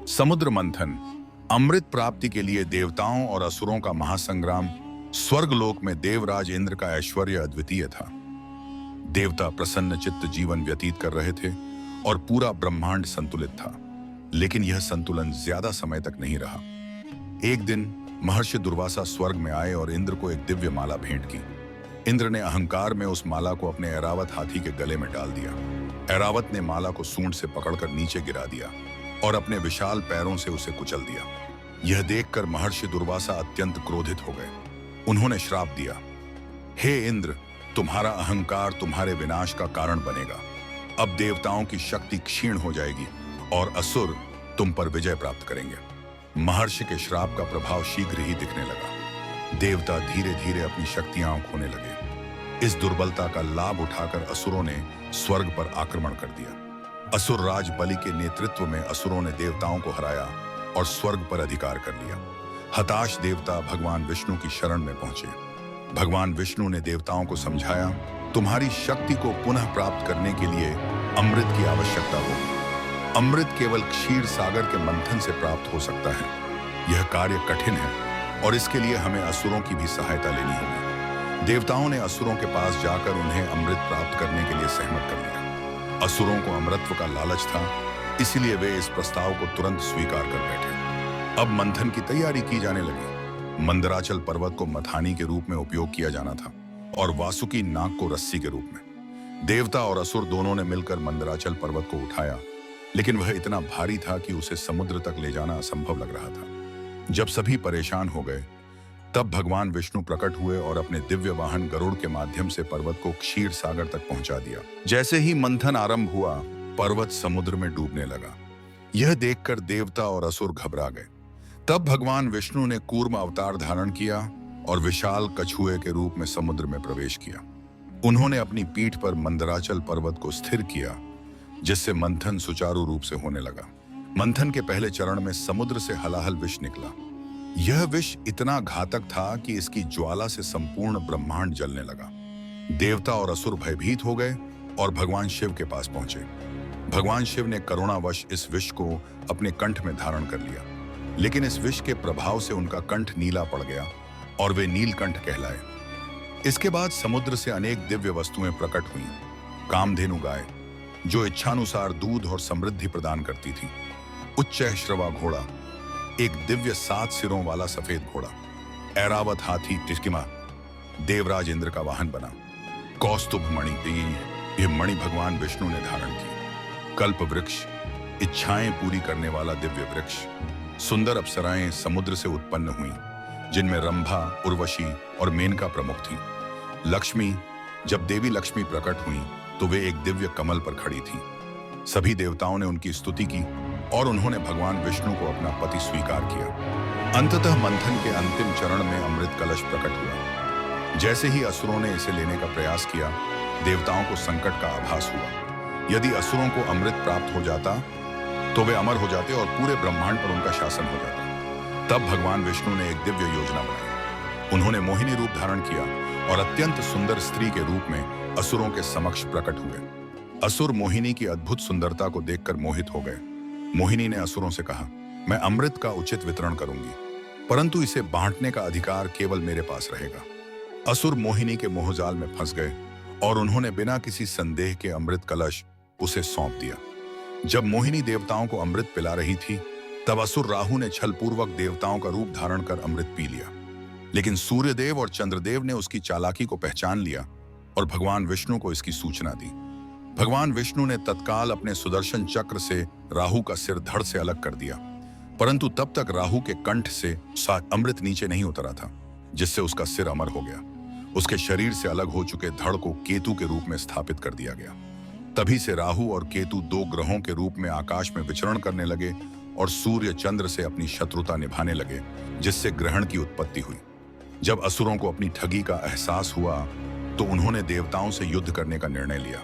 समुद्र मंथन, अमृत प्राप्ति के लिए देवताओं और असुरों का महासंग्राम। स्वर्गलोक में देवराज इंद्र का ऐश्वर्य अद्वितीय था। देवता प्रसन्न चित्त जीवन व्यतीत कर रहे थे और पूरा ब्रह्मांड संतुलित था। लेकिन यह संतुलन ज्यादा समय तक नहीं रहा। एक दिन महर्षि दुर्वासा स्वर्ग में आए और इंद्र को एक दिव्य माला भेंट की। इंद्र ने अहंकार में उस माला को अपने ऐरावत हाथी के गले में डाल दिया। ऐरावत ने माला को सूंड से पकड़कर नीचे गिरा दिया और अपने विशाल पैरों से उसे कुचल दिया। यह देखकर महर्षि दुर्वासा अत्यंत क्रोधित हो गए। उन्होंने श्राप दिया, हे इंद्र, तुम्हारा अहंकार तुम्हारे विनाश का कारण बनेगा। अब देवताओं की शक्ति क्षीण हो जाएगी और असुर तुम पर विजय प्राप्त करेंगे। महर्षि के श्राप का प्रभाव शीघ्र ही दिखने लगा। देवता धीरे धीरे अपनी शक्तियां खोने लगे। इस दुर्बलता का लाभ उठाकर असुरों ने स्वर्ग पर आक्रमण कर दिया। असुर राज बलि के नेतृत्व में असुरों ने देवताओं को हराया और स्वर्ग पर अधिकार कर लिया। हताश देवता भगवान विष्णु की शरण में पहुंचे। भगवान विष्णु ने देवताओं को समझाया, तुम्हारी शक्ति को पुनः प्राप्त करने के लिए अमृत की आवश्यकता होगी। अमृत केवल क्षीर सागर के मंथन से प्राप्त हो सकता है। यह कार्य कठिन है और इसके लिए हमें असुरों की भी सहायता लेनी होगी। देवताओं ने असुरों के पास जाकर उन्हें अमृत प्राप्त करने के लिए सहमत कर लिया। असुरों को अमृतत्व का लालच था, इसलिए वे इस प्रस्ताव को तुरंत स्वीकार कर बैठे। अब मंथन की तैयारी की जाने लगी। मंदराचल पर्वत को मथानी के रूप में उपयोग किया जाना था और वासुकी नाग को रस्सी के रूप में। देवता और असुर दोनों ने मिलकर मंदराचल पर्वत को उठाया, लेकिन वह इतना भारी था कि उसे समुद्र तक ले जाना असंभव लग रहा था। जब सभी परेशान हो गए, तब भगवान विष्णु प्रकट हुए और अपने दिव्य वाहन गरुड़ के माध्यम से पर्वत को क्षीर सागर तक पहुंचा दिया। जैसे ही मंथन आरंभ हुआ, पर्वत समुद्र में डूबने लगा। यह देखकर देवता और असुर घबरा गए। तब भगवान विष्णु ने कूर्म अवतार धारण किया और विशाल कछुए के रूप में समुद्र में प्रवेश किया। उन्होंने अपनी पीठ पर मंदराचल पर्वत को स्थिर किया, जिससे मंथन सुचारू रूप से होने लगा। मंथन के पहले चरण में समुद्र से हलाहल विष निकला। यह विष इतना घातक था कि इसकी ज्वाला से संपूर्ण ब्रह्मांड जलने लगा। देवता और असुर भयभीत हो गए और भगवान शिव के पास पहुंचे। भगवान शिव ने करुणावश इस विष को अपने कंठ में धारण कर लिया, लेकिन इस विष के प्रभाव से उनका कंठ नीला पड़ गया और वे नीलकंठ कहलाए। इसके बाद समुद्र से अनेक दिव्य वस्तुएं प्रकट हुई। कामधेनु गाय, जो इच्छानुसार दूध और समृद्धि प्रदान करती थी। उच्च श्रवा घोड़ा, एक दिव्य 7 सिरों वाला सफेद घोड़ा। ऐरावत हाथी टिस्किमा देवराज इंद्र का वाहन बना। कौस्तुभ मणि, यह मणि भगवान विष्णु ने धारण की। कल्प वृक्ष, इच्छाएं पूरी करने वाला दिव्य वृक्ष। सुंदर अप्सराएं समुद्र से उत्पन्न हुई, जिनमें रंभा, उर्वशी और मेनका प्रमुख थी। लक्ष्मी, जब देवी लक्ष्मी प्रकट हुई तो वे एक दिव्य कमल पर खड़ी थीं। सभी देवताओं ने उनकी स्तुति की और उन्होंने भगवान विष्णु को अपना पति स्वीकार किया। अंततः मंथन के अंतिम चरण में अमृत कलश प्रकट हुआ। जैसे ही असुरों ने इसे लेने का प्रयास किया, देवताओं को संकट का आभास हुआ। यदि असुरों को अमृत प्राप्त हो जाता तो वे अमर हो जाते और पूरे ब्रह्मांड पर उनका शासन हो जाता। तब भगवान विष्णु ने एक दिव्य योजना बनाई। उन्होंने मोहिनी रूप धारण किया और अत्यंत सुंदर स्त्री के रूप में असुरों के समक्ष प्रकट हुए। असुर मोहिनी की अद्भुत सुंदरता को देखकर मोहित हो गए। मोहिनी ने असुरों से कहा, मैं अमृत का उचित वितरण करूंगी, परंतु इसे बांटने का अधिकार केवल मेरे पास रहेगा। असुर मोहिनी के मोहजाल में फंस गए और उन्होंने बिना किसी संदेह के अमृत कलश उसे सौंप दिया। जब मोहिनी देवताओं को अमृत पिला रही थी, तब असुर राहु ने छलपूर्वक देवताओं का रूप धारण कर अमृत पी लिया। लेकिन सूर्यदेव और चंद्रदेव ने उसकी चालाकी को पहचान लिया और भगवान विष्णु को इसकी सूचना दी। भगवान विष्णु ने तत्काल अपने सुदर्शन चक्र से राहु का सिर धड़ से अलग कर दिया, परंतु तब तक राहु के कंठ से अमृत नीचे नहीं उतरा था, जिससे उसका सिर अमर हो गया। उसके शरीर से अलग हो चुके धड़ को केतु के रूप में स्थापित कर दिया गया। तभी से राहु और केतु 2 ग्रहों के रूप में आकाश में विचरण करने लगे और सूर्य चंद्र से अपनी शत्रुता निभाने लगे, जिससे ग्रहण की उत्पत्ति हुई। जब असुरों को अपनी ठगी का एहसास हुआ तो उन्होंने देवताओं से युद्ध करने का निर्णय लिया,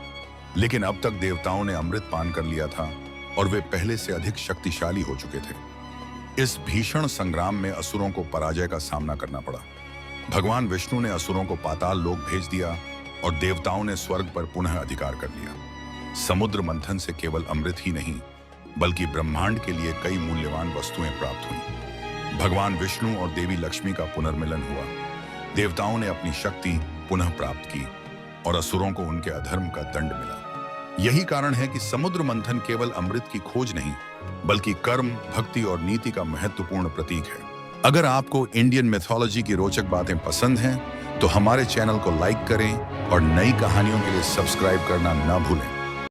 लेकिन अब तक देवताओं ने अमृत पान कर लिया था और वे पहले से अधिक शक्तिशाली हो चुके थे। इस भीषण संग्राम में असुरों को पराजय का सामना करना पड़ा। भगवान विष्णु ने असुरों को पाताल लोक भेज दिया और देवताओं ने स्वर्ग पर पुनः अधिकार कर लिया। समुद्र मंथन से केवल अमृत ही नहीं, बल्कि ब्रह्मांड के लिए कई मूल्यवान वस्तुएं प्राप्त हुई। भगवान विष्णु और देवी लक्ष्मी का पुनर्मिलन हुआ। देवताओं ने अपनी शक्ति पुनः प्राप्त की और असुरों को उनके अधर्म का दंड मिला। यही कारण है कि समुद्र मंथन केवल अमृत की खोज नहीं, बल्कि कर्म, भक्ति और नीति का महत्वपूर्ण प्रतीक है। अगर आपको इंडियन मिथोलॉजी की रोचक बातें पसंद हैं, तो हमारे चैनल को लाइक करें और नई कहानियों के लिए सब्सक्राइब करना ना भूलें।